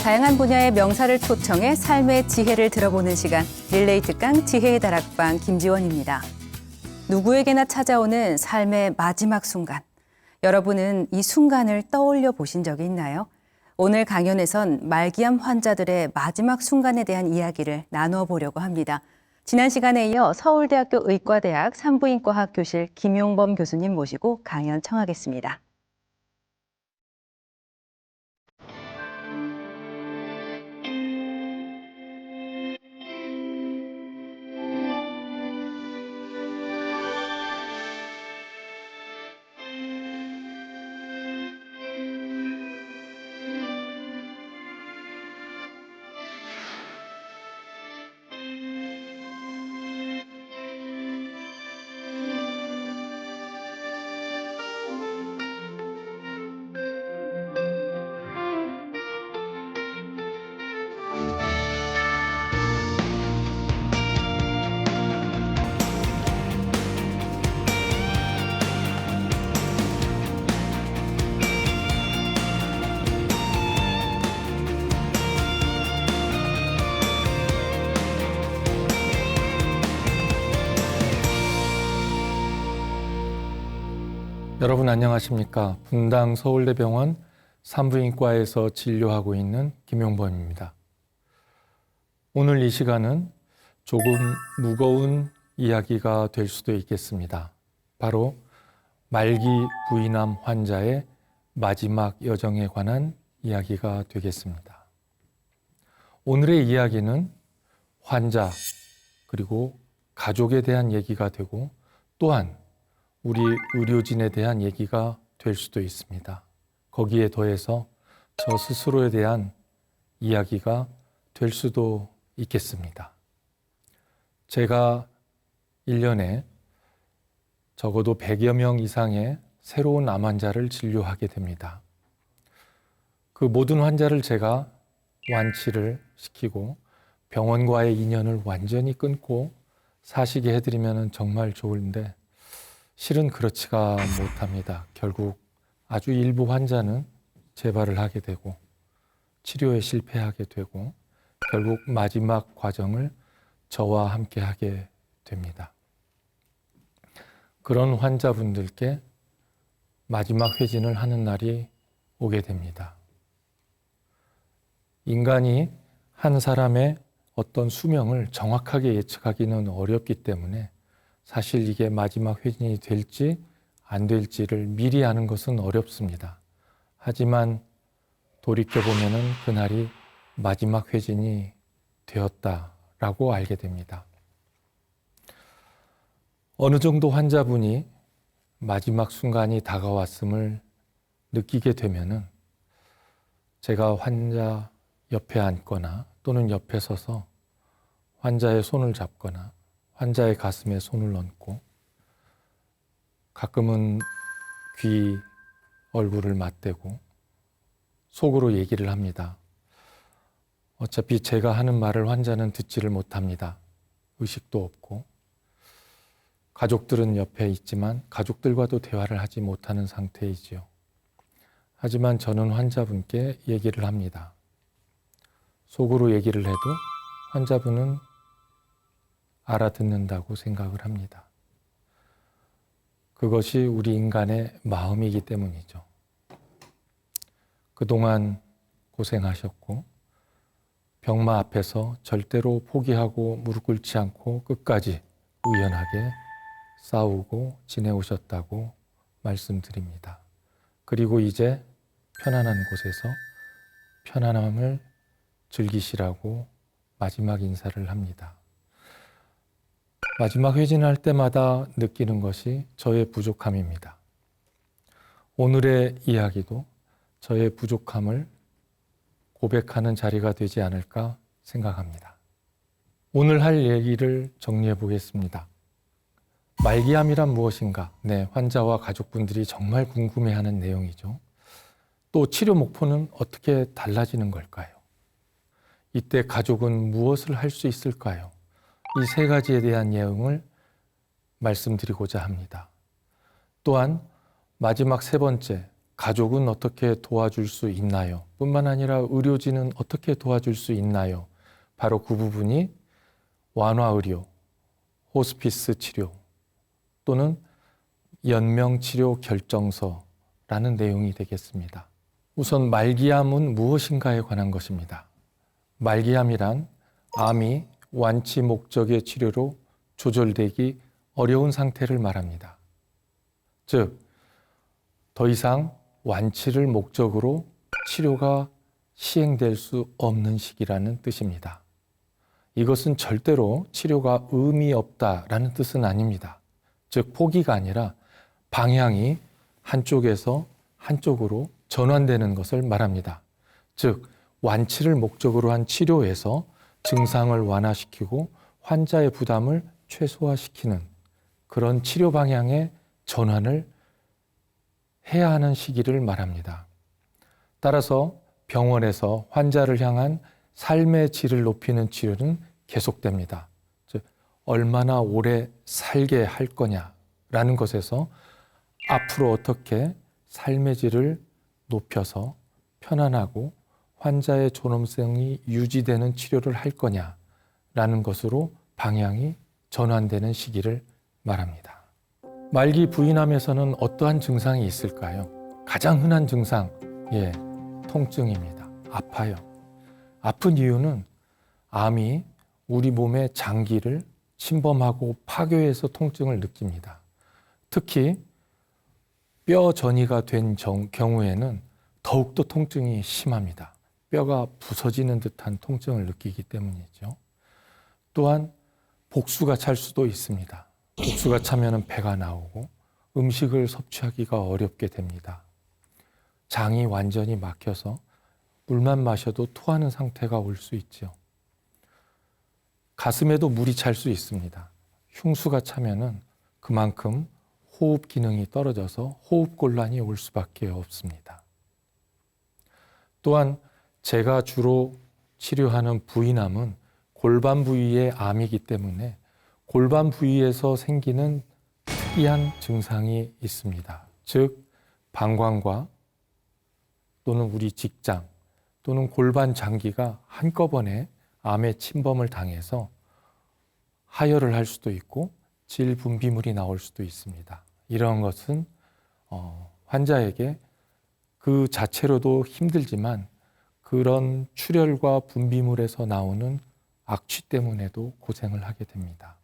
다양한 분야의 명사를 초청해 삶의 지혜를 들어보는 시간, 릴레이 특강 지혜의 다락방 김지원입니다. 누구에게나 찾아오는 삶의 마지막 순간. 여러분은 이 순간을 떠올려 보신 적이 있나요? 오늘 강연에선 말기암 환자들의 마지막 순간에 대한 이야기를 나누어 보려고 합니다. 지난 시간에 이어 서울대학교 의과대학 산부인과학 교실 김용범 교수님 모시고 강연 청하겠습니다. 여러분 안녕하십니까? 분당 서울대병원 산부인과에서 진료하고 있는 김용범입니다. 오늘 이 시간은 조금 무거운 이야기가 될 수도 있겠습니다. 바로 말기 부인암 환자의 마지막 여정에 관한 이야기가 되겠습니다. 오늘의 이야기는 환자 그리고 가족에 대한 얘기가 되고 또한 우리 의료진에 대한 얘기가 될 수도 있습니다. 거기에 더해서 저 스스로에 대한 이야기가 될 수도 있겠습니다. 제가 1년에 적어도 100여 명 이상의 새로운 암 환자를 진료하게 됩니다. 그 모든 환자를 제가 완치를 시키고 병원과의 인연을 완전히 끊고 사시게 해드리면 정말 좋은데 실은 그렇지가 못합니다. 결국 아주 일부 환자는 재발을 하게 되고 치료에 실패하게 되고 결국 마지막 과정을 저와 함께 하게 됩니다. 그런 환자분들께 마지막 회진을 하는 날이 오게 됩니다. 인간이 한 사람의 어떤 수명을 정확하게 예측하기는 어렵기 때문에 사실 이게 마지막 회진이 될지 안 될지를 미리 아는 것은 어렵습니다. 하지만 돌이켜보면 그날이 마지막 회진이 되었다라고 알게 됩니다. 어느 정도 환자분이 마지막 순간이 다가왔음을 느끼게 되면은 제가 환자 옆에 앉거나 또는 옆에 서서 환자의 손을 잡거나 환자의 가슴에 손을 얹고 가끔은 귀, 얼굴을 맞대고 속으로 얘기를 합니다. 어차피 제가 하는 말을 환자는 듣지를 못합니다. 의식도 없고 가족들은 옆에 있지만 가족들과도 대화를 하지 못하는 상태이지요. 하지만 저는 환자분께 얘기를 합니다. 속으로 얘기를 해도 환자분은 알아듣는다고 생각을 합니다. 그것이 우리 인간의 마음이기 때문이죠. 그동안 고생하셨고 병마 앞에서 절대로 포기하고 무릎 꿇지 않고 끝까지 의연하게 싸우고 지내오셨다고 말씀드립니다. 그리고 이제 편안한 곳에서 편안함을 즐기시라고 마지막 인사를 합니다. 마지막 회진할 때마다 느끼는 것이 저의 부족함입니다. 오늘의 이야기도 저의 부족함을 고백하는 자리가 되지 않을까 생각합니다. 오늘 할 얘기를 정리해 보겠습니다. 말기암이란 무엇인가? 네, 환자와 가족분들이 정말 궁금해하는 내용이죠. 또 치료 목표는 어떻게 달라지는 걸까요? 이때 가족은 무엇을 할 수 있을까요? 이 세 가지에 대한 내용을 말씀드리고자 합니다. 또한 마지막 세 번째, 가족은 어떻게 도와줄 수 있나요? 뿐만 아니라 의료진은 어떻게 도와줄 수 있나요? 바로 그 부분이 완화의료, 호스피스 치료 또는 연명치료 결정서라는 내용이 되겠습니다. 우선 말기암은 무엇인가에 관한 것입니다. 말기암이란 암이 완치 목적의 치료로 조절되기 어려운 상태를 말합니다. 즉, 더 이상 완치를 목적으로 치료가 시행될 수 없는 시기라는 뜻입니다. 이것은 절대로 치료가 의미 없다라는 뜻은 아닙니다. 즉, 포기가 아니라 방향이 한쪽에서 한쪽으로 전환되는 것을 말합니다. 즉, 완치를 목적으로 한 치료에서 증상을 완화시키고 환자의 부담을 최소화시키는 그런 치료 방향의 전환을 해야 하는 시기를 말합니다. 따라서 병원에서 환자를 향한 삶의 질을 높이는 치료는 계속됩니다. 즉, 얼마나 오래 살게 할 거냐라는 것에서 앞으로 어떻게 삶의 질을 높여서 편안하고 환자의 존엄성이 유지되는 치료를 할 거냐라는 것으로 방향이 전환되는 시기를 말합니다. 말기 부인암에서는 어떠한 증상이 있을까요? 가장 흔한 증상, 통증입니다. 아파요. 아픈 이유는 암이 우리 몸의 장기를 침범하고 파괴해서 통증을 느낍니다. 특히 뼈 전이가 된 경우에는 더욱더 통증이 심합니다. 뼈가 부서지는 듯한 통증을 느끼기 때문이죠. 또한 복수가 찰 수도 있습니다. 복수가 차면 배가 나오고 음식을 섭취하기가 어렵게 됩니다. 장이 완전히 막혀서 물만 마셔도 토하는 상태가 올 수 있죠. 가슴에도 물이 찰 수 있습니다. 흉수가 차면은 그만큼 호흡 기능이 떨어져서 호흡 곤란이 올 수밖에 없습니다. 또한 제가 주로 치료하는 부인암은 골반 부위의 암이기 때문에 골반 부위에서 생기는 특이한 증상이 있습니다. 즉, 방광과 또는 우리 직장 또는 골반 장기가 한꺼번에 암의 침범을 당해서 하혈을 할 수도 있고 질 분비물이 나올 수도 있습니다. 이런 것은 환자에게 그 자체로도 힘들지만 그런 출혈과 분비물에서 나오는 악취 때문에도 고생을 하게 됩니다.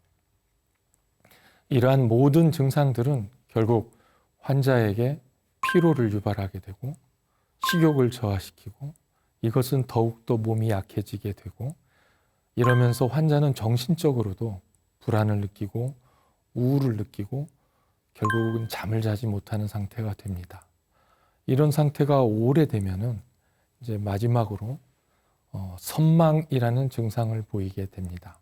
이러한 모든 증상들은 결국 환자에게 피로를 유발하게 되고 식욕을 저하시키고 이것은 더욱더 몸이 약해지게 되고 이러면서 환자는 정신적으로도 불안을 느끼고 우울을 느끼고 결국은 잠을 자지 못하는 상태가 됩니다. 이런 상태가 오래되면은 이제 마지막으로 선망이라는 증상을 보이게 됩니다.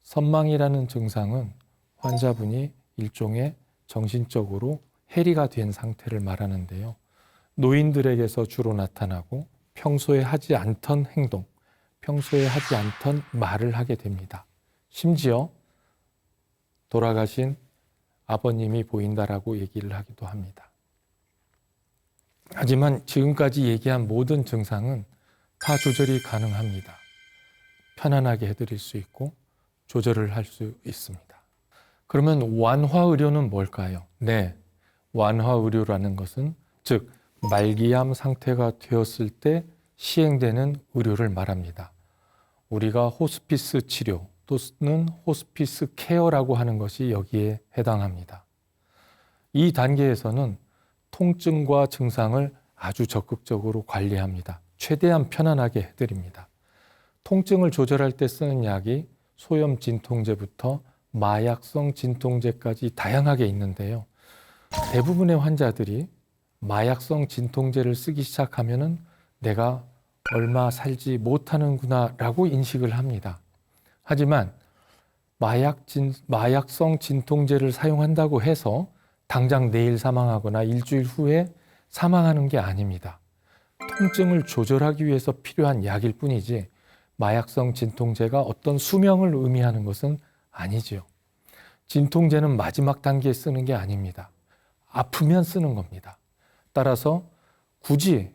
선망이라는 증상은 환자분이 일종의 정신적으로 해리가 된 상태를 말하는데요. 노인들에게서 주로 나타나고 평소에 하지 않던 행동, 평소에 하지 않던 말을 하게 됩니다. 심지어 돌아가신 아버님이 보인다라고 얘기를 하기도 합니다. 하지만 지금까지 얘기한 모든 증상은 다 조절이 가능합니다. 편안하게 해드릴 수 있고 조절을 할 수 있습니다. 그러면 완화의료는 뭘까요? 네, 완화의료라는 것은 즉 말기암 상태가 되었을 때 시행되는 의료를 말합니다. 우리가 호스피스 치료 또는 호스피스 케어라고 하는 것이 여기에 해당합니다. 이 단계에서는 통증과 증상을 아주 적극적으로 관리합니다. 최대한 편안하게 해드립니다. 통증을 조절할 때 쓰는 약이 소염 진통제부터 마약성 진통제까지 다양하게 있는데요. 대부분의 환자들이 마약성 진통제를 쓰기 시작하면은 내가 얼마 살지 못하는구나 라고 인식을 합니다. 하지만 마약성 진통제를 사용한다고 해서 당장 내일 사망하거나 일주일 후에 사망하는 게 아닙니다. 통증을 조절하기 위해서 필요한 약일 뿐이지 마약성 진통제가 어떤 수명을 의미하는 것은 아니지요. 진통제는 마지막 단계에 쓰는 게 아닙니다. 아프면 쓰는 겁니다. 따라서 굳이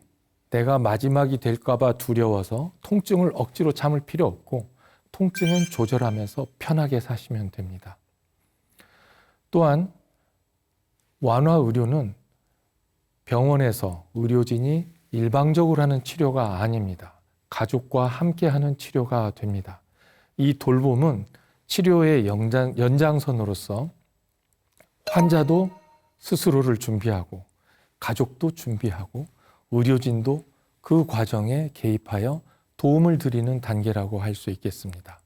내가 마지막이 될까 봐 두려워서 통증을 억지로 참을 필요 없고 통증은 조절하면서 편하게 사시면 됩니다. 또한 완화 의료는 병원에서 의료진이 일방적으로 하는 치료가 아닙니다. 가족과 함께 하는 치료가 됩니다. 이 돌봄은 치료의 연장선으로서 환자도 스스로를 준비하고 가족도 준비하고 의료진도 그 과정에 개입하여 도움을 드리는 단계라고 할 수 있겠습니다.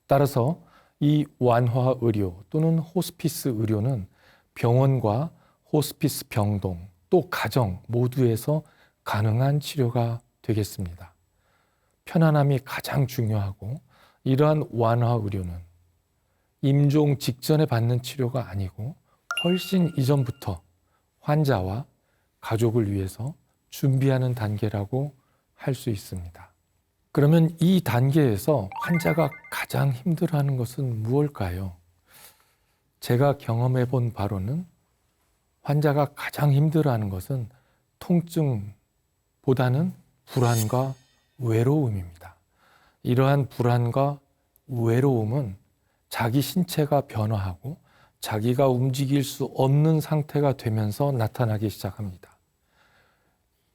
따라서 이 완화 의료 또는 호스피스 의료는 병원과 호스피스 병동 또 가정 모두에서 가능한 치료가 되겠습니다. 편안함이 가장 중요하고 이러한 완화 의료는 임종 직전에 받는 치료가 아니고 훨씬 이전부터 환자와 가족을 위해서 준비하는 단계라고 할 수 있습니다. 그러면 이 단계에서 환자가 가장 힘들어하는 것은 무엇일까요? 제가 경험해 본 바로는 환자가 가장 힘들어하는 것은 통증보다는 불안과 외로움입니다. 이러한 불안과 외로움은 자기 신체가 변화하고 자기가 움직일 수 없는 상태가 되면서 나타나기 시작합니다.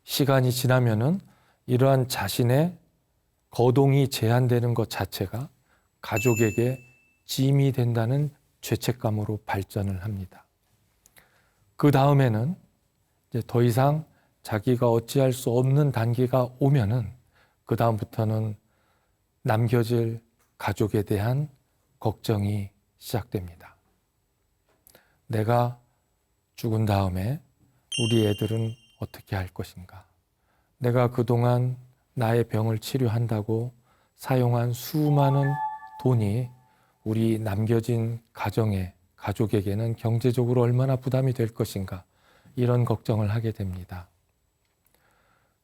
시간이 지나면은 이러한 자신의 거동이 제한되는 것 자체가 가족에게 짐이 된다는 죄책감으로 발전을 합니다. 그 다음에는 이제 더 이상 자기가 어찌할 수 없는 단계가 오면은 그 다음부터는 남겨질 가족에 대한 걱정이 시작됩니다. 내가 죽은 다음에 우리 애들은 어떻게 할 것인가? 내가 그동안 나의 병을 치료한다고 사용한 수많은 돈이 우리 남겨진 가족에게는 경제적으로 얼마나 부담이 될 것인가? 이런 걱정을 하게 됩니다.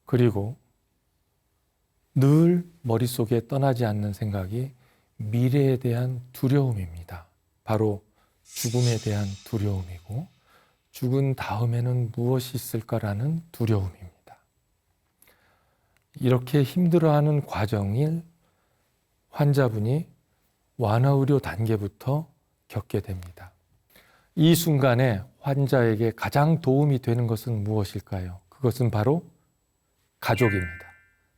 그리고 늘 머릿속에 떠나지 않는 생각이 미래에 대한 두려움입니다. 바로 죽음에 대한 두려움이고 죽은 다음에는 무엇이 있을까라는 두려움입니다. 이렇게 힘들어하는 과정을 환자분이 완화의료 단계부터 겪게 됩니다. 이 순간에 환자에게 가장 도움이 되는 것은 무엇일까요? 그것은 바로 가족입니다.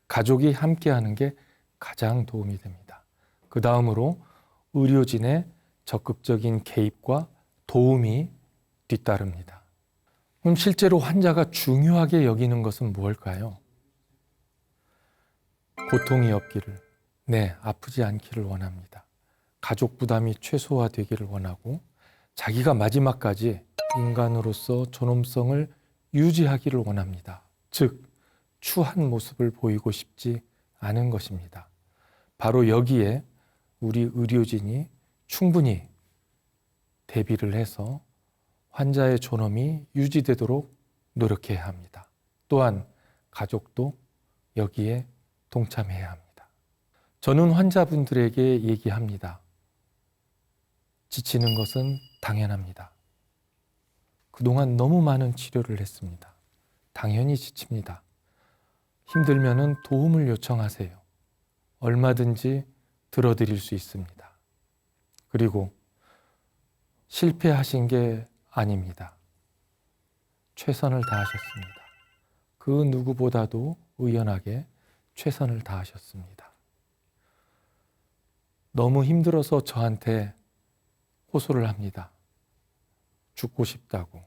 가족이 함께하는 게 가장 도움이 됩니다. 그 다음으로 의료진의 적극적인 개입과 도움이 뒤따릅니다. 그럼 실제로 환자가 중요하게 여기는 것은 무엇일까요? 고통이 없기를, 아프지 않기를 원합니다. 가족 부담이 최소화되기를 원하고 자기가 마지막까지 인간으로서 존엄성을 유지하기를 원합니다. 즉, 추한 모습을 보이고 싶지 않은 것입니다. 바로 여기에 우리 의료진이 충분히 대비를 해서 환자의 존엄이 유지되도록 노력해야 합니다. 또한 가족도 여기에 동참해야 합니다. 저는 환자분들에게 얘기합니다. 지치는 것은 당연합니다. 그동안 너무 많은 치료를 했습니다. 당연히 지칩니다. 힘들면은 도움을 요청하세요. 얼마든지 들어드릴 수 있습니다. 그리고 실패하신 게 아닙니다. 최선을 다하셨습니다. 그 누구보다도 의연하게 최선을 다하셨습니다. 너무 힘들어서 저한테 호소를 합니다. 죽고 싶다고.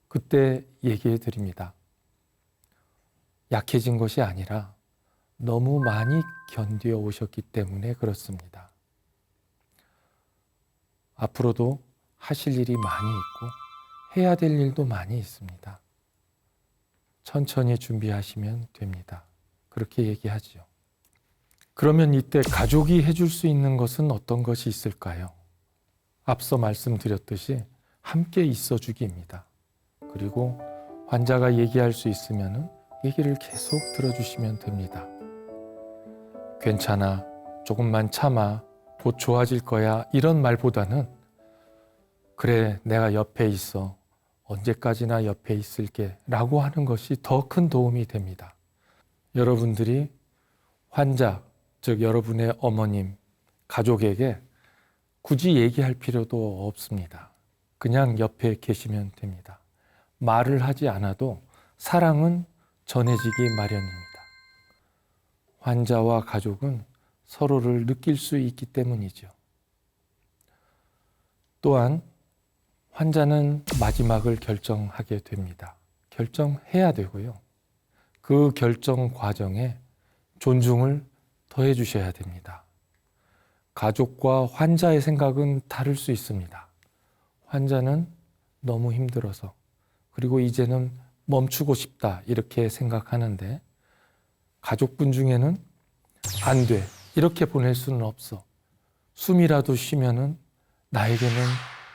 그때 얘기해 드립니다. 약해진 것이 아니라 너무 많이 견뎌 오셨기 때문에 그렇습니다. 앞으로도 하실 일이 많이 있고 해야 될 일도 많이 있습니다. 천천히 준비하시면 됩니다. 그렇게 얘기하지요. 그러면 이때 가족이 해줄 수 있는 것은 어떤 것이 있을까요? 앞서 말씀드렸듯이 함께 있어주기입니다. 그리고 환자가 얘기할 수 있으면 얘기를 계속 들어주시면 됩니다. 괜찮아, 조금만 참아, 곧 좋아질 거야 이런 말보다는 그래, 내가 옆에 있어, 언제까지나 옆에 있을게 라고 하는 것이 더 큰 도움이 됩니다. 여러분들이 환자, 즉 여러분의 어머님, 가족에게 굳이 얘기할 필요도 없습니다. 그냥 옆에 계시면 됩니다. 말을 하지 않아도 사랑은 전해지기 마련입니다. 환자와 가족은 서로를 느낄 수 있기 때문이죠. 또한 환자는 마지막을 결정하게 됩니다. 결정해야 되고요. 그 결정 과정에 존중을 더해 주셔야 됩니다. 가족과 환자의 생각은 다를 수 있습니다. 환자는 너무 힘들어서, 그리고 이제는 멈추고 싶다 이렇게 생각하는데, 가족분 중에는 안 돼, 이렇게 보낼 수는 없어, 숨이라도 쉬면은 나에게는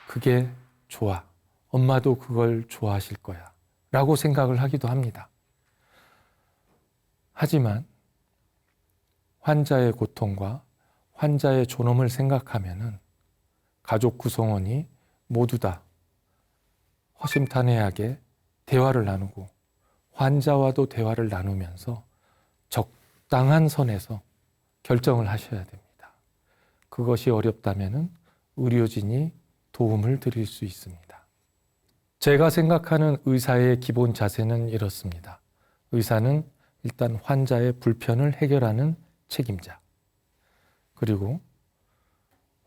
그게 좋아, 엄마도 그걸 좋아하실 거야 라고 생각을 하기도 합니다. 하지만 환자의 고통과 환자의 존엄을 생각하면은 가족 구성원이 모두 다 허심탄회하게 대화를 나누고 환자와도 대화를 나누면서 적당한 선에서 결정을 하셔야 됩니다. 그것이 어렵다면은 의료진이 도움을 드릴 수 있습니다. 제가 생각하는 의사의 기본 자세는 이렇습니다. 의사는 일단 환자의 불편을 해결하는 책임자, 그리고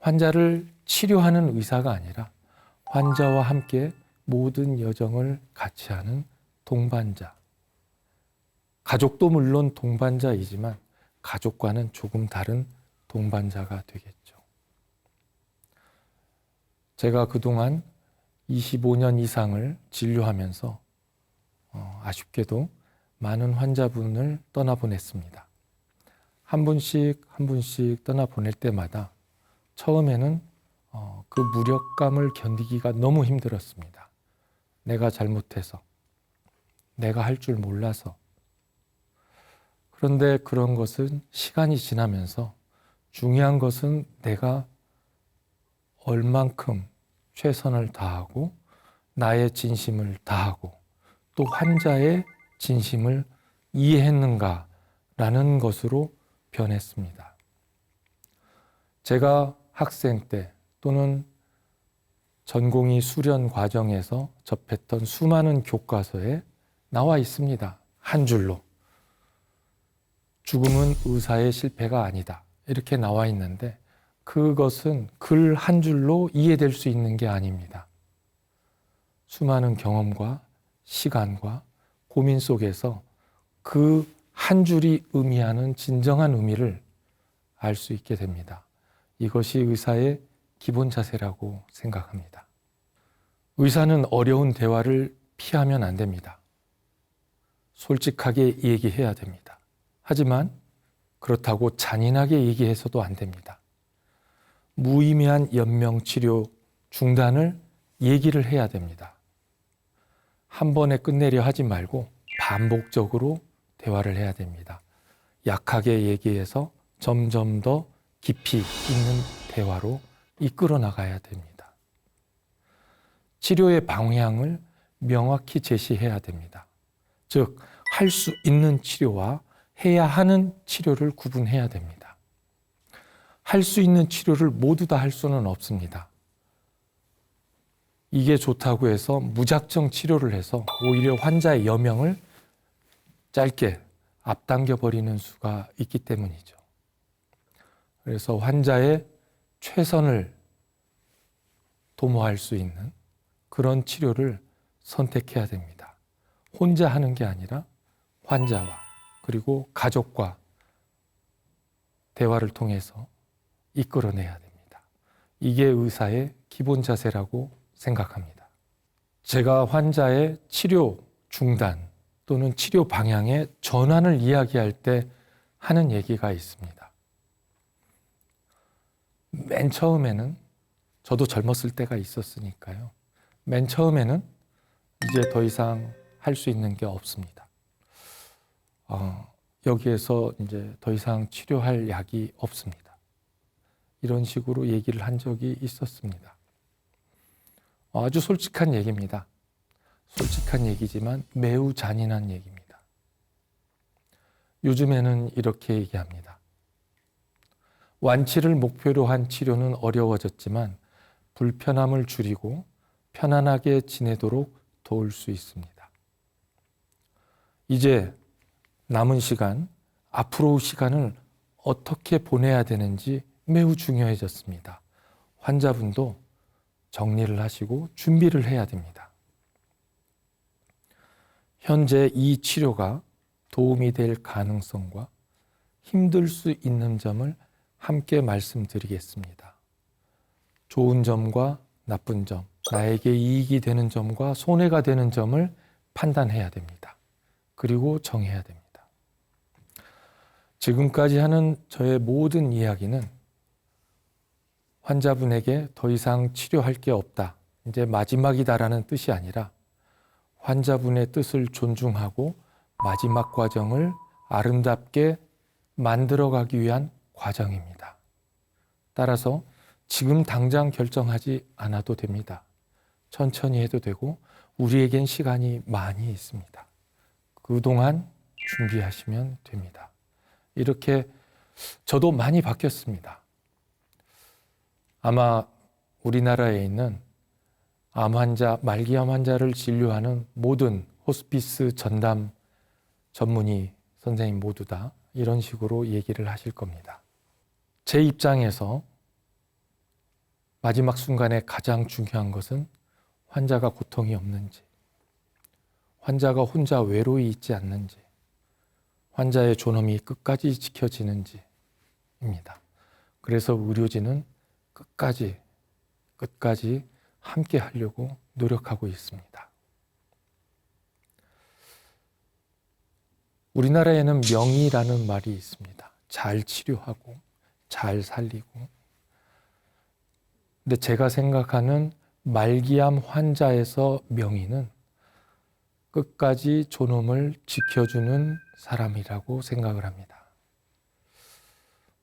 환자를 치료하는 의사가 아니라 환자와 함께 모든 여정을 같이 하는 동반자. 가족도 물론 동반자이지만 가족과는 조금 다른 동반자가 되겠죠. 제가 그동안 25년 이상을 진료하면서 아쉽게도 많은 환자분을 떠나보냈습니다. 한 분씩 한 분씩 떠나보낼 때마다 처음에는 그 무력감을 견디기가 너무 힘들었습니다. 내가 잘못해서, 내가 할 줄 몰라서. 그런데 그런 것은 시간이 지나면서 중요한 것은 내가 얼만큼 최선을 다하고 나의 진심을 다하고 또 환자의 진심을 이해했는가라는 것으로 변했습니다. 제가 학생 때 또는 전공의 수련 과정에서 접했던 수많은 교과서에 나와 있습니다. 한 줄로. 죽음은 의사의 실패가 아니다. 이렇게 나와 있는데 그것은 글 한 줄로 이해될 수 있는 게 아닙니다. 수많은 경험과 시간과 고민 속에서 그 한 줄이 의미하는 진정한 의미를 알 수 있게 됩니다. 이것이 의사의 기본 자세라고 생각합니다. 의사는 어려운 대화를 피하면 안 됩니다. 솔직하게 얘기해야 됩니다. 하지만 그렇다고 잔인하게 얘기해서도 안 됩니다. 무의미한 연명 치료 중단을 얘기를 해야 됩니다. 한 번에 끝내려 하지 말고 반복적으로 대화를 해야 됩니다. 약하게 얘기해서 점점 더 깊이 있는 대화로 이끌어 나가야 됩니다. 치료의 방향을 명확히 제시해야 됩니다. 즉, 할 수 있는 치료와 해야 하는 치료를 구분해야 됩니다. 할 수 있는 치료를 모두 다 할 수는 없습니다. 이게 좋다고 해서 무작정 치료를 해서 오히려 환자의 여명을 짧게 앞당겨 버리는 수가 있기 때문이죠. 그래서 환자의 최선을 도모할 수 있는 그런 치료를 선택해야 됩니다. 혼자 하는 게 아니라 환자와 그리고 가족과 대화를 통해서 이끌어내야 됩니다. 이게 의사의 기본 자세라고 생각합니다. 제가 환자의 치료 중단 또는 치료 방향의 전환을 이야기할 때 하는 얘기가 있습니다. 맨 처음에는 저도 젊었을 때가 있었으니까요. 맨 처음에는 이제 더 이상 할 수 있는 게 없습니다. 여기에서 이제 더 이상 치료할 약이 없습니다. 이런 식으로 얘기를 한 적이 있었습니다. 아주 솔직한 얘기입니다. 솔직한 얘기지만 매우 잔인한 얘기입니다. 요즘에는 이렇게 얘기합니다. 완치를 목표로 한 치료는 어려워졌지만 불편함을 줄이고 편안하게 지내도록 도울 수 있습니다. 이제 남은 시간, 앞으로 시간을 어떻게 보내야 되는지 매우 중요해졌습니다. 환자분도 정리를 하시고 준비를 해야 됩니다. 현재 이 치료가 도움이 될 가능성과 힘들 수 있는 점을 함께 말씀드리겠습니다. 좋은 점과 나쁜 점, 나에게 이익이 되는 점과 손해가 되는 점을 판단해야 됩니다. 그리고 정해야 됩니다. 지금까지 하는 저의 모든 이야기는 환자분에게 더 이상 치료할 게 없다, 이제 마지막이다라는 뜻이 아니라 환자분의 뜻을 존중하고 마지막 과정을 아름답게 만들어가기 위한 과정입니다. 따라서 지금 당장 결정하지 않아도 됩니다. 천천히 해도 되고 우리에겐 시간이 많이 있습니다. 그동안 준비하시면 됩니다. 이렇게 저도 많이 바뀌었습니다. 아마 우리나라에 있는 암 환자, 말기암 환자를 진료하는 모든 호스피스 전담 전문의 선생님 모두 다 이런 식으로 얘기를 하실 겁니다. 제 입장에서 마지막 순간에 가장 중요한 것은 환자가 고통이 없는지, 환자가 혼자 외로이 있지 않는지, 환자의 존엄이 끝까지 지켜지는지입니다. 그래서 의료진은 끝까지 함께 하려고 노력하고 있습니다. 우리나라에는 명의라는 말이 있습니다. 잘 치료하고 잘 살리고. 근데 제가 생각하는 말기암 환자에서 명의는 끝까지 존엄을 지켜주는 사람이라고 생각을 합니다.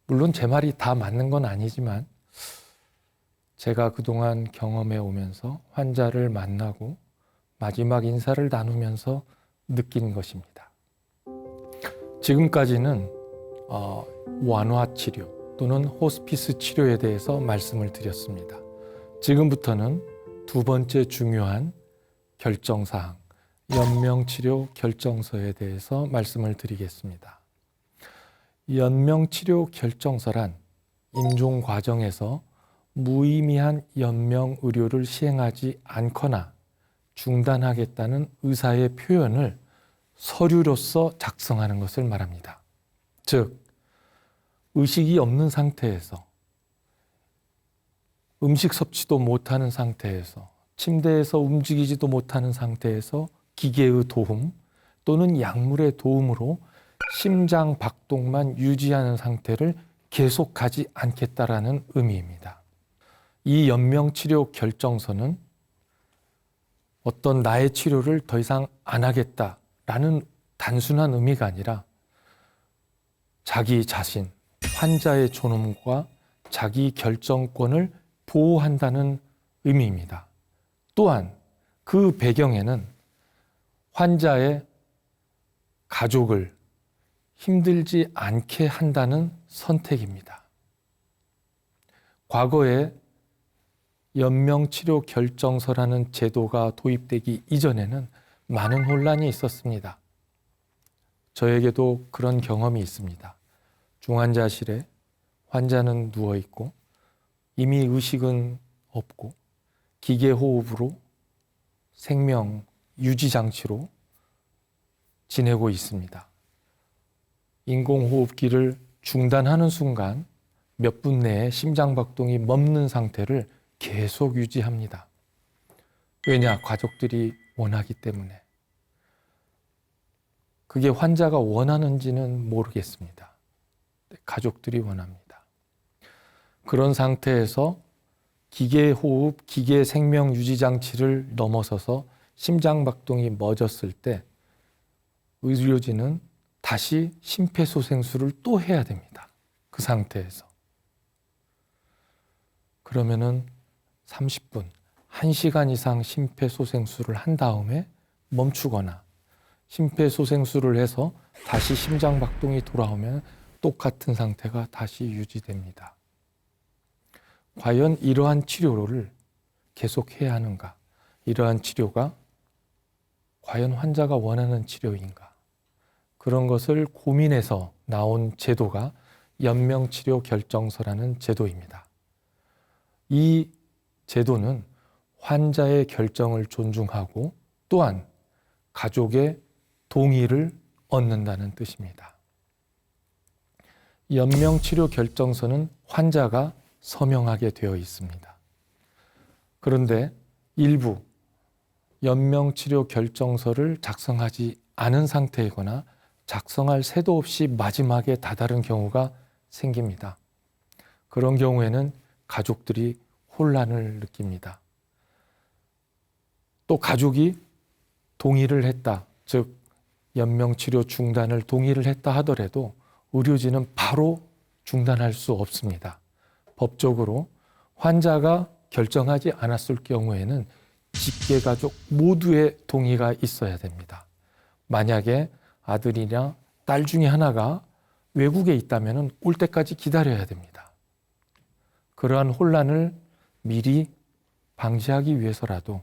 물론 제 말이 다 맞는 건 아니지만 제가 그동안 경험해 오면서 환자를 만나고 마지막 인사를 나누면서 느낀 것입니다. 지금까지는 완화 치료 또는 호스피스 치료에 대해서 말씀을 드렸습니다. 지금부터는 두 번째 중요한 결정사항, 연명치료 결정서에 대해서 말씀을 드리겠습니다. 연명치료 결정서란 임종 과정에서 무의미한 연명 의료를 시행하지 않거나 중단하겠다는 의사의 표현을 서류로서 작성하는 것을 말합니다. 즉, 의식이 없는 상태에서 음식 섭취도 못하는 상태에서 침대에서 움직이지도 못하는 상태에서 기계의 도움 또는 약물의 도움으로 심장 박동만 유지하는 상태를 계속하지 않겠다라는 의미입니다. 이 연명치료 결정서는 어떤 나의 치료를 더 이상 안 하겠다라는 단순한 의미가 아니라 자기 자신, 환자의 존엄과 자기 결정권을 보호한다는 의미입니다. 또한 그 배경에는 환자의 가족을 힘들지 않게 한다는 선택입니다. 과거에 연명치료 결정서라는 제도가 도입되기 이전에는 많은 혼란이 있었습니다. 저에게도 그런 경험이 있습니다. 중환자실에 환자는 누워있고 이미 의식은 없고 기계호흡으로 생명 유지장치로 지내고 있습니다. 인공호흡기를 중단하는 순간 몇 분 내에 심장박동이 멈는 상태를 계속 유지합니다. 왜냐? 가족들이 원하기 때문에. 그게 환자가 원하는지는 모르겠습니다. 가족들이 원합니다. 그런 상태에서 기계호흡, 기계 생명 유지장치를 넘어서서 심장박동이 멎었을 때 의료진은 다시 심폐소생술을 또 해야 됩니다. 그 상태에서. 그러면은 30분, 1시간 이상 심폐소생술을 한 다음에 멈추거나 심폐소생술을 해서 다시 심장박동이 돌아오면 똑같은 상태가 다시 유지됩니다. 과연 이러한 치료를 계속해야 하는가? 이러한 치료가 과연 환자가 원하는 치료인가? 그런 것을 고민해서 나온 제도가 연명치료 결정서라는 제도입니다. 이 제도는 환자의 결정을 존중하고 또한 가족의 동의를 얻는다는 뜻입니다. 연명치료 결정서는 환자가 서명하게 되어 있습니다. 그런데 일부 연명치료 결정서를 작성하지 않은 상태이거나 작성할 새도 없이 마지막에 다다른 경우가 생깁니다. 그런 경우에는 가족들이 혼란을 느낍니다. 또 가족이 동의를 했다, 즉 연명치료 중단을 동의를 했다 하더라도 의료진은 바로 중단할 수 없습니다. 법적으로 환자가 결정하지 않았을 경우에는 직계가족 모두의 동의가 있어야 됩니다. 만약에 아들이나 딸 중에 하나가 외국에 있다면 올 때까지 기다려야 됩니다. 그러한 혼란을 미리 방지하기 위해서라도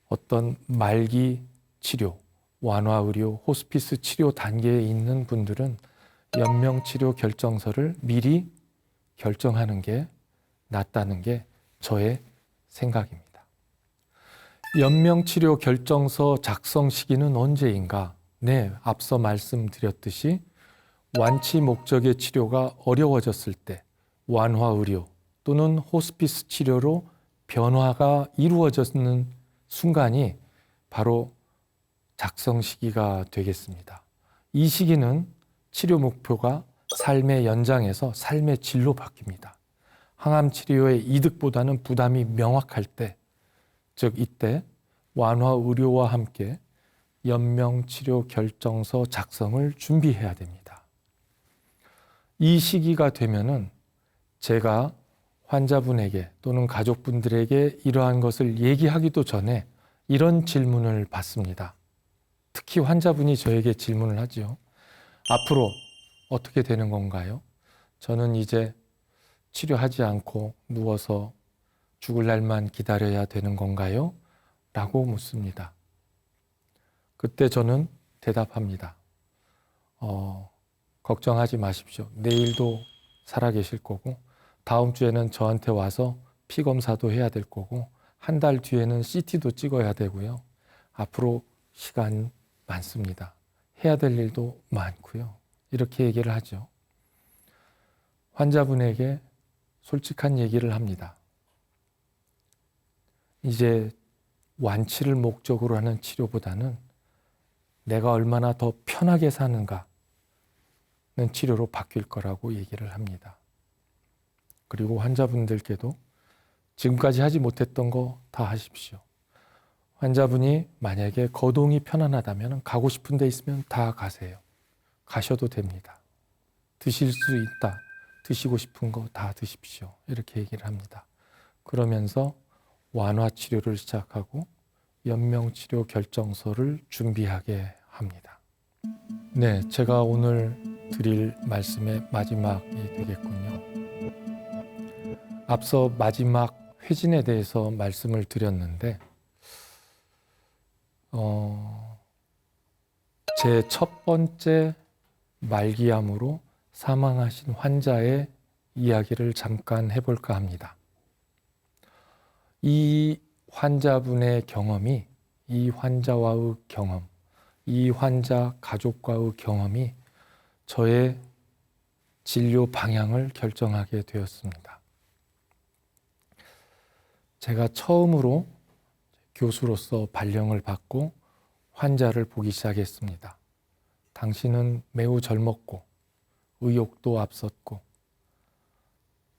어떤 말기 치료, 완화의료, 호스피스 치료 단계에 있는 분들은 연명치료 결정서를 미리 결정하는 게 낫다는 게 저의 생각입니다. 연명치료 결정서 작성 시기는 언제인가? 네, 앞서 말씀드렸듯이 완치 목적의 치료가 어려워졌을 때 완화의료 또는 호스피스 치료로 변화가 이루어지는 순간이 바로 작성 시기가 되겠습니다. 이 시기는 치료 목표가 삶의 연장에서 삶의 질로 바뀝니다. 항암 치료의 이득보다는 부담이 명확할 때, 즉 이때 완화 의료와 함께 연명치료 결정서 작성을 준비해야 됩니다. 이 시기가 되면은 제가 환자분에게 또는 가족분들에게 이러한 것을 얘기하기도 전에 이런 질문을 받습니다. 특히 환자분이 저에게 질문을 하지요. 앞으로 어떻게 되는 건가요? 저는 이제 치료하지 않고 누워서 죽을 날만 기다려야 되는 건가요? 라고 묻습니다. 그때 저는 대답합니다. 걱정하지 마십시오. 내일도 살아계실 거고 다음 주에는 저한테 와서 피 검사도 해야 될 거고 한 달 뒤에는 CT도 찍어야 되고요. 앞으로 시간 많습니다. 해야 될 일도 많고요. 이렇게 얘기를 하죠. 환자분에게 솔직한 얘기를 합니다. 이제 완치를 목적으로 하는 치료보다는 내가 얼마나 더 편하게 사는가는 치료로 바뀔 거라고 얘기를 합니다. 그리고 환자분들께도 지금까지 하지 못했던 거 다 하십시오. 환자분이 만약에 거동이 편안하다면 가고 싶은 데 있으면 다 가세요. 가셔도 됩니다. 드실 수 있다. 드시고 싶은 거 다 드십시오. 이렇게 얘기를 합니다. 그러면서 완화 치료를 시작하고 연명치료 결정서를 준비하게 합니다. 네, 제가 오늘 드릴 말씀의 마지막이 되겠군요. 앞서 마지막 회진에 대해서 말씀을 드렸는데 제 첫 번째 말기암으로 사망하신 환자의 이야기를 잠깐 해볼까 합니다. 이 환자분의 경험이, 이 환자와의 경험, 이 환자 가족과의 경험이 저의 진료 방향을 결정하게 되었습니다. 제가 처음으로 교수로서 발령을 받고 환자를 보기 시작했습니다. 당신은 매우 젊었고 의욕도 앞섰고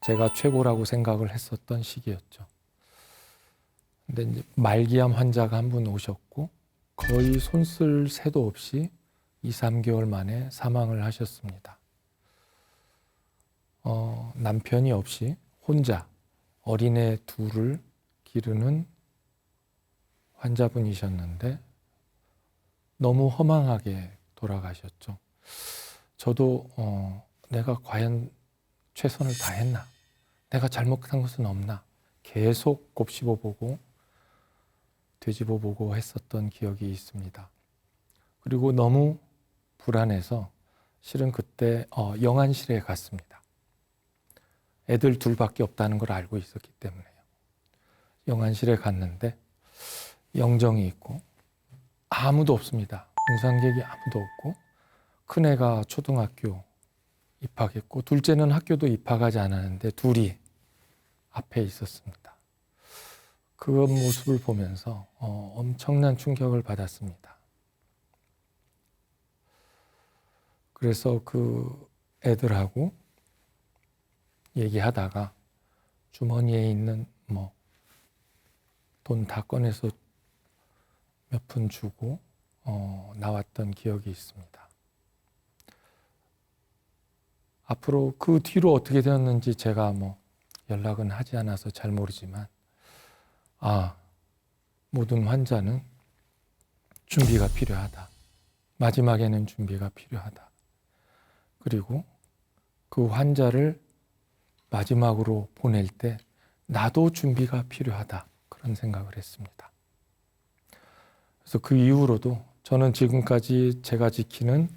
제가 최고라고 생각을 했었던 시기였죠. 근데 이제 말기암 환자가 한 분 오셨고 거의 손쓸 새도 없이 2, 3개월 만에 사망을 하셨습니다. 남편이 없이 혼자 어린애 둘을 기르는 환자분이셨는데 너무 허망하게 돌아가셨죠. 저도 내가 과연 최선을 다했나? 내가 잘못한 것은 없나? 계속 곱씹어보고 되짚어보고 했었던 기억이 있습니다. 그리고 너무 불안해서 실은 그때 영안실에 갔습니다. 애들 둘밖에 없다는 걸 알고 있었기 때문에요. 영안실에 갔는데 영정이 있고 아무도 없습니다. 등산객이 아무도 없고 큰애가 초등학교 입학했고 둘째는 학교도 입학하지 않았는데 둘이 앞에 있었습니다. 그 모습을 보면서 엄청난 충격을 받았습니다. 그래서 그 애들하고 얘기하다가 주머니에 있는 돈 다 꺼내서 몇 푼 주고 나왔던 기억이 있습니다. 앞으로 그 뒤로 어떻게 되었는지 제가 연락은 하지 않아서 잘 모르지만 모든 환자는 준비가 필요하다. 마지막에는 준비가 필요하다. 그리고 그 환자를 마지막으로 보낼 때 나도 준비가 필요하다. 그런 생각을 했습니다. 그래서 그 이후로도 저는 지금까지 제가 지키는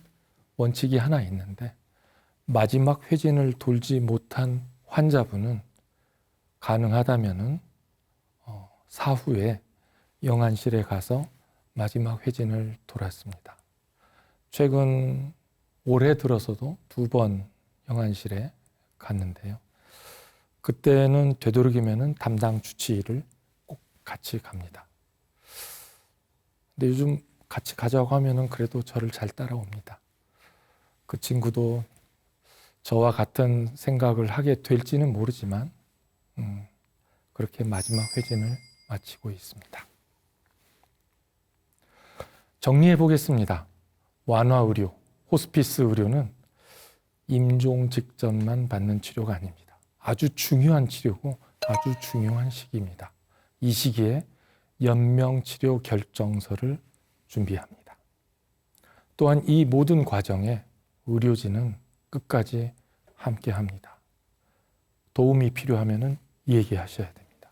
원칙이 하나 있는데 마지막 회진을 돌지 못한 환자분은 가능하다면은 사후에 영안실에 가서 마지막 회진을 돌았습니다. 최근 올해 들어서도 2번 영안실에 갔는데요. 그때는 되도록이면은 담당 주치의를 꼭 같이 갑니다. 근데 요즘 같이 가자고 하면은 그래도 저를 잘 따라옵니다. 그 친구도 저와 같은 생각을 하게 될지는 모르지만 그렇게 마지막 회진을 마치고 있습니다. 정리해 보겠습니다. 완화의료, 호스피스 의료는 임종 직전만 받는 치료가 아닙니다. 아주 중요한 치료고 아주 중요한 시기입니다. 이 시기에 연명치료 결정서를 준비합니다. 또한 이 모든 과정에 의료진은 끝까지 함께합니다. 도움이 필요하면 얘기하셔야 됩니다.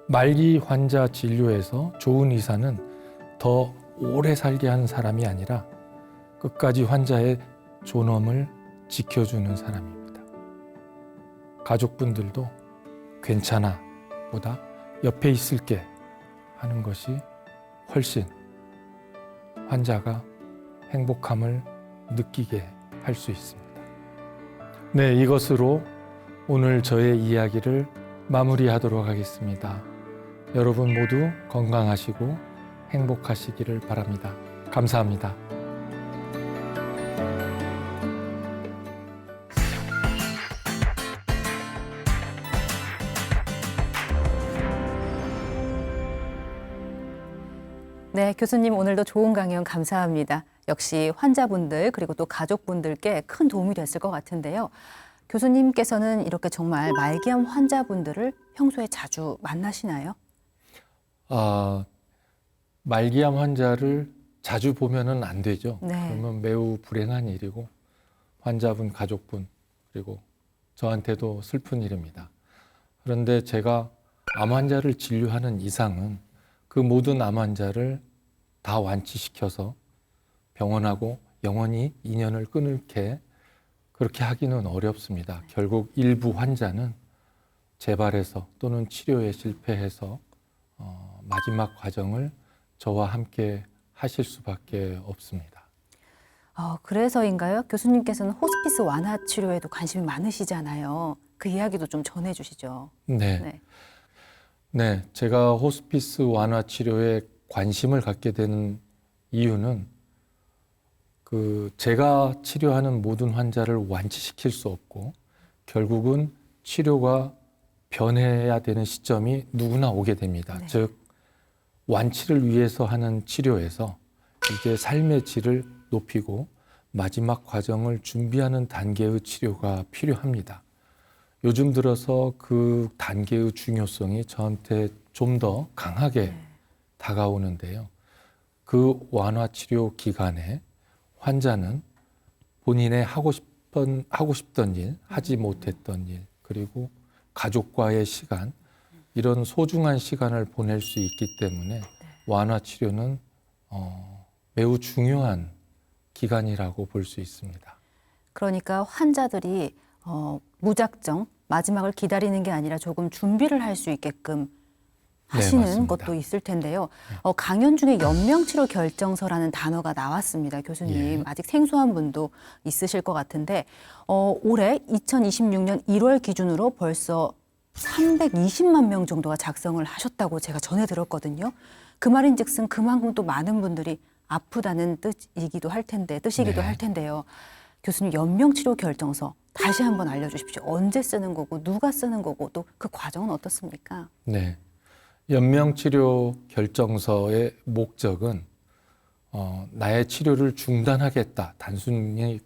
말기 환자 진료에서 좋은 의사는 더 오래 살게 하는 사람이 아니라 끝까지 환자의 존엄을 지켜주는 사람입니다. 가족분들도 괜찮아 보다 옆에 있을게 하는 것이 훨씬 환자가 행복함을 느끼게 할 수 있습니다. 네, 이것으로 오늘 저의 이야기를 마무리하도록 하겠습니다. 여러분 모두 건강하시고 행복하시기를 바랍니다. 감사합니다. 네, 교수님 오늘도 좋은 강연 감사합니다. 역시 환자분들 그리고 또 가족분들께 큰 도움이 됐을 것 같은데요. 교수님께서는 이렇게 정말 말기암 환자분들을 평소에 자주 만나시나요? 말기암 환자를 자주 보면은 안 되죠. 네. 그러면 매우 불행한 일이고 환자분, 가족분 그리고 저한테도 슬픈 일입니다. 그런데 제가 암 환자를 진료하는 이상은 그 모든 암 환자를 다 완치시켜서 병원하고 영원히 인연을 끊을게 그렇게 하기는 어렵습니다. 결국 일부 환자는 재발해서 또는 치료에 실패해서 마지막 과정을 저와 함께 하실 수밖에 없습니다. 그래서인가요? 교수님께서는 호스피스 완화 치료에도 관심이 많으시잖아요. 그 이야기도 좀 전해주시죠. 네. 네, 제가 호스피스 완화 치료에 관심을 갖게 되는 이유는 제가 치료하는 모든 환자를 완치시킬 수 없고 결국은 치료가 변해야 되는 시점이 누구나 오게 됩니다. 네. 즉 완치를 위해서 하는 치료에서 이제 삶의 질을 높이고 마지막 과정을 준비하는 단계의 치료가 필요합니다. 요즘 들어서 그 단계의 중요성이 저한테 좀 더 강하게 다가오는데요. 그 완화 치료 기간에 환자는 본인의 하고 싶던 일, 하지 못했던 일, 그리고 가족과의 시간, 이런 소중한 시간을 보낼 수 있기 때문에 완화 치료는 매우 중요한 기간이라고 볼 수 있습니다. 그러니까 환자들이 무작정 마지막을 기다리는 게 아니라 조금 준비를 할 수 있게끔 하시는 맞습니다. 것도 있을 텐데요. 강연 중에 연명치료 결정서라는 단어가 나왔습니다. 교수님, 예. 아직 생소한 분도 있으실 것 같은데 올해 2026년 1월 기준으로 벌써 320만 명 정도가 작성을 하셨다고 제가 전해 들었거든요. 그 말인즉슨 그만큼 또 많은 분들이 아프다는 뜻이기도 할 텐데, 뜻이기도 네. 할 텐데요. 교수님, 연명치료 결정서 다시 한번 알려주십시오. 언제 쓰는 거고, 누가 쓰는 거고, 또 그 과정은 어떻습니까? 네. 연명치료 결정서의 목적은 나의 치료를 중단하겠다, 단순히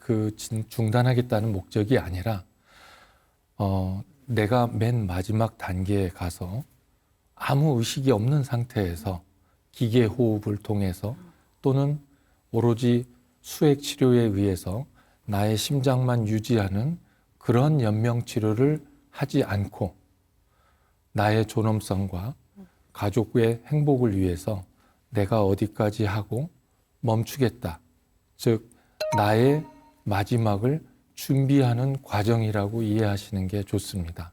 중단하겠다는 목적이 아니라 내가 맨 마지막 단계에 가서 아무 의식이 없는 상태에서 기계 호흡을 통해서 또는 오로지 수액 치료에 의해서 나의 심장만 유지하는 그런 연명 치료를 하지 않고 나의 존엄성과 가족의 행복을 위해서 내가 어디까지 하고 멈추겠다. 즉, 나의 마지막을 준비하는 과정이라고 이해하시는 게 좋습니다.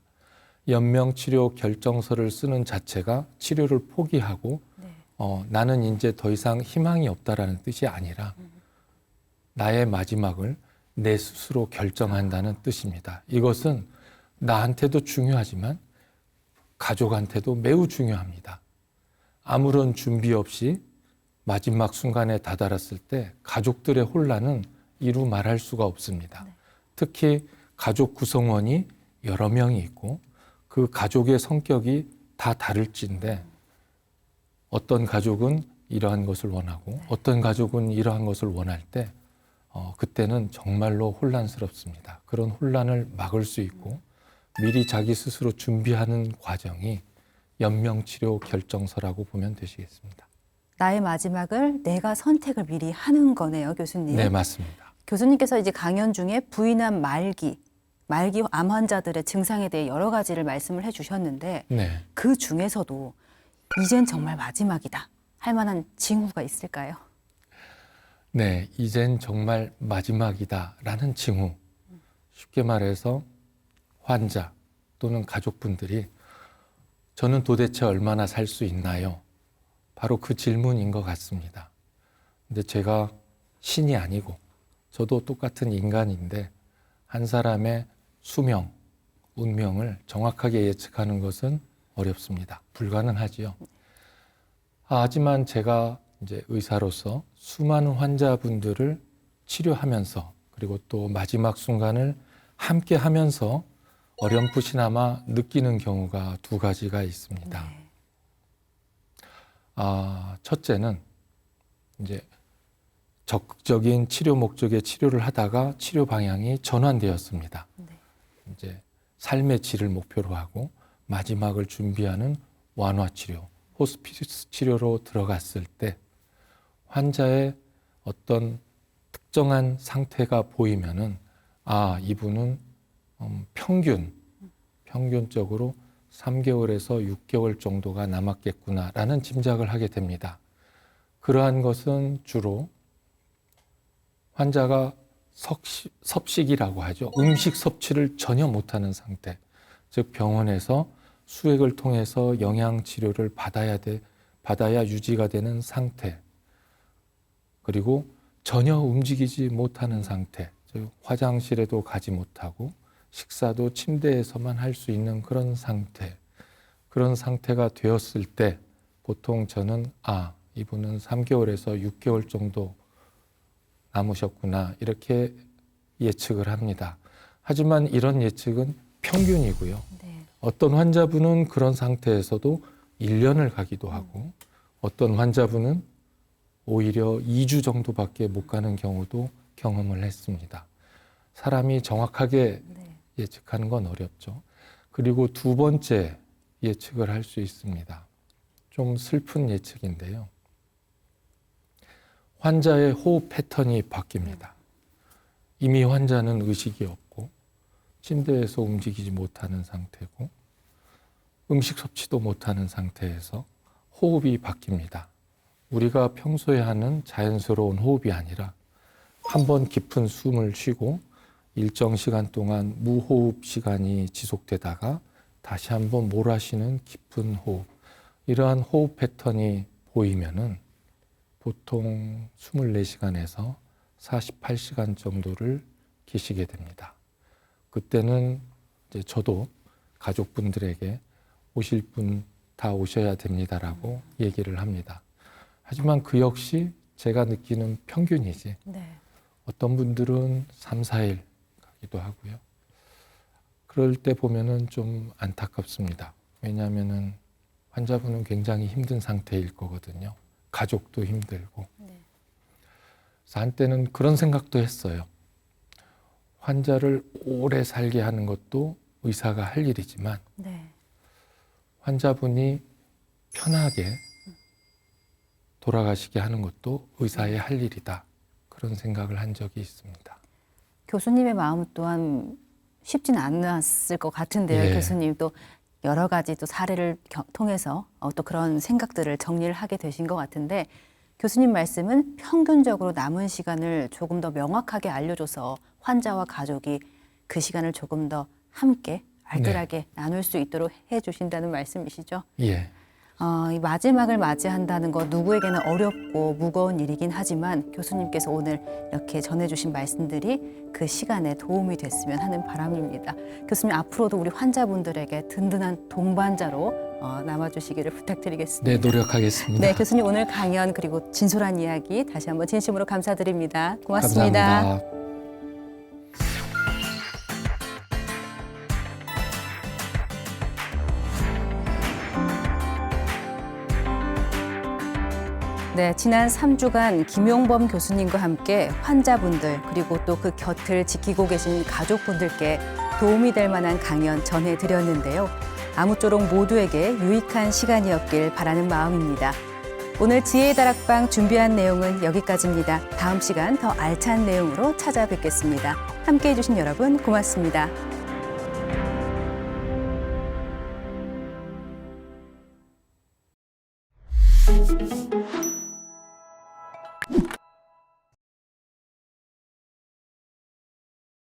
연명치료 결정서를 쓰는 자체가 치료를 포기하고 나는 이제 더 이상 희망이 없다라는 뜻이 아니라 나의 마지막을 내 스스로 결정한다는 뜻입니다. 이것은 나한테도 중요하지만 가족한테도 매우 중요합니다. 아무런 준비 없이 마지막 순간에 다다랐을 때 가족들의 혼란은 이루 말할 수가 없습니다. 특히 가족 구성원이 여러 명이 있고 그 가족의 성격이 다 다를진데 어떤 가족은 이러한 것을 원하고 어떤 가족은 이러한 것을 원할 때 그때는 정말로 혼란스럽습니다. 그런 혼란을 막을 수 있고 미리 자기 스스로 준비하는 과정이 연명치료 결정서라고 보면 되시겠습니다. 나의 마지막을 내가 선택을 미리 하는 거네요, 교수님. 네, 맞습니다. 교수님께서 이제 강연 중에 부인암 말기 암 환자들의 증상에 대해 여러 가지를 말씀을 해주셨는데 네. 그 중에서도 이젠 정말 마지막이다 할 만한 징후가 있을까요? 네, 이젠 정말 마지막이다라는 징후. 쉽게 말해서 환자 또는 가족분들이 저는 도대체 얼마나 살 수 있나요? 바로 그 질문인 것 같습니다. 근데 제가 신이 아니고 저도 똑같은 인간인데 한 사람의 수명, 운명을 정확하게 예측하는 것은 어렵습니다. 불가능하지요. 하지만 제가 이제 의사로서 수많은 환자분들을 치료하면서 그리고 또 마지막 순간을 함께 하면서 어렴풋이나마 느끼는 경우가 두 가지가 있습니다. 네. 첫째는 이제 적극적인 치료 목적의 치료를 하다가 치료 방향이 전환되었습니다. 네. 이제 삶의 질을 목표로 하고 마지막을 준비하는 완화 치료, 호스피스 치료로 들어갔을 때 환자의 어떤 특정한 상태가 보이면은 이분은 평균적으로 3개월에서 6개월 정도가 남았겠구나라는 짐작을 하게 됩니다. 그러한 것은 주로 환자가 섭식이라고 하죠. 음식 섭취를 전혀 못하는 상태, 즉 병원에서 수액을 통해서 영양 치료를 받아야 유지가 되는 상태, 그리고 전혀 움직이지 못하는 상태, 즉 화장실에도 가지 못하고 식사도 침대에서만 할 수 있는 그런 상태가 되었을 때 보통 저는 이분은 3개월에서 6개월 정도 남으셨구나 이렇게 예측을 합니다. 하지만 이런 예측은 평균이고요. 네. 어떤 환자분은 그런 상태에서도 1년을 가기도 하고 어떤 환자분은 오히려 2주 정도밖에 못 가는 경우도 경험을 했습니다. 사람이 정확하게 예측하는 건 어렵죠. 그리고 두 번째 예측을 할 수 있습니다. 좀 슬픈 예측인데요. 환자의 호흡 패턴이 바뀝니다. 이미 환자는 의식이 없고 침대에서 움직이지 못하는 상태고 음식 섭취도 못하는 상태에서 호흡이 바뀝니다. 우리가 평소에 하는 자연스러운 호흡이 아니라 한 번 깊은 숨을 쉬고 일정 시간 동안 무호흡 시간이 지속되다가 다시 한번 몰아쉬는 깊은 호흡, 이러한 호흡 패턴이 보이면은 보통 24시간에서 48시간 정도를 계시게 됩니다. 그때는 이제 저도 가족분들에게 오실 분 다 오셔야 됩니다라고 얘기를 합니다. 하지만 그 역시 제가 느끼는 평균이지. 네. 어떤 분들은 3, 4일 가기도 하고요. 그럴 때 보면은 좀 안타깝습니다. 왜냐하면은 환자분은 굉장히 힘든 상태일 거거든요. 가족도 힘들고. 네. 그래서 한때는 그런 생각도 했어요. 환자를 오래 살게 하는 것도 의사가 할 일이지만 네. 환자분이 편하게 돌아가시게 하는 것도 의사의 할 일이다. 그런 생각을 한 적이 있습니다. 교수님의 마음 또한 쉽지는 않았을 것 같은데요. 예. 교수님 또 여러 가지 또 사례를 통해서 또 그런 생각들을 정리를 하게 되신 것 같은데 교수님 말씀은 평균적으로 남은 시간을 조금 더 명확하게 알려줘서 환자와 가족이 그 시간을 조금 더 함께 알뜰하게 나눌 수 있도록 해주신다는 말씀이시죠? 예. 이 마지막을 맞이한다는 거 누구에게나 어렵고 무거운 일이긴 하지만 교수님께서 오늘 이렇게 전해주신 말씀들이 그 시간에 도움이 됐으면 하는 바람입니다. 교수님 앞으로도 우리 환자분들에게 든든한 동반자로 남아주시기를 부탁드리겠습니다. 네, 노력하겠습니다. 네, 교수님 오늘 강연 그리고 진솔한 이야기 다시 한번 진심으로 감사드립니다. 고맙습니다. 감사합니다. 네, 지난 3주간 김용범 교수님과 함께 환자분들 그리고 또 그 곁을 지키고 계신 가족분들께 도움이 될 만한 강연 전해드렸는데요. 아무쪼록 모두에게 유익한 시간이었길 바라는 마음입니다. 오늘 지혜의 다락방 준비한 내용은 여기까지입니다. 다음 시간 더 알찬 내용으로 찾아뵙겠습니다. 함께해 주신 여러분 고맙습니다.